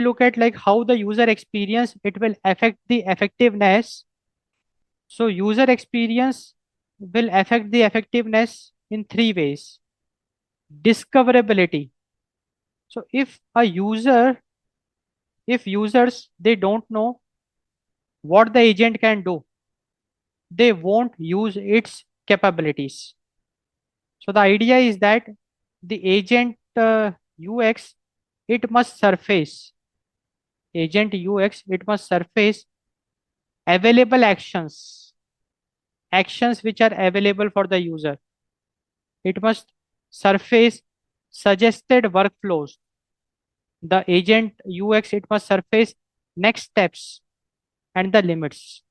look at like how the user experience, it will affect the effectiveness. So user experience will affect the effectiveness in three ways. Discoverability. So if users they don't know what the agent can do, they won't use its capabilities. So the idea is that the agent UX, it must surface agent UX, it must surface available actions which are available for the user. It must surface suggested workflows. The agent UX, it must surface next steps and the limits.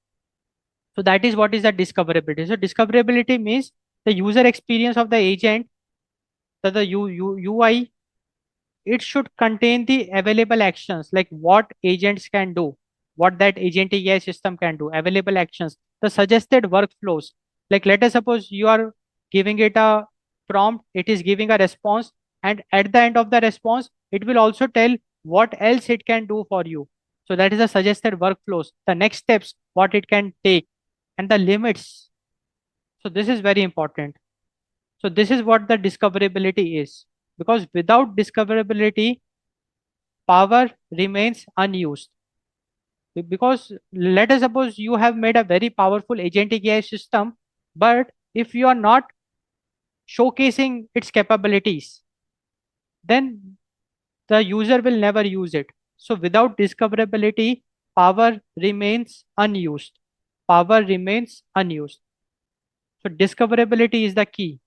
So that is what is the discoverability. So discoverability means the user experience of the agent, that the UI, it should contain the available actions, like what agents can do, what that agent AI system can do, available actions, the suggested workflows. Like let us suppose you are giving it a prompt, it is giving a response, and at the end of the response, it will also tell what else it can do for you. So that is the suggested workflows, the next steps, what it can take, and the limits. So this is very important. So this is what the discoverability is. Because without discoverability, power remains unused. Because let us suppose you have made a very powerful agentic AI system, but if you are not showcasing its capabilities, then the user will never use it. So without discoverability, power remains unused. Power remains unused. So discoverability is the key.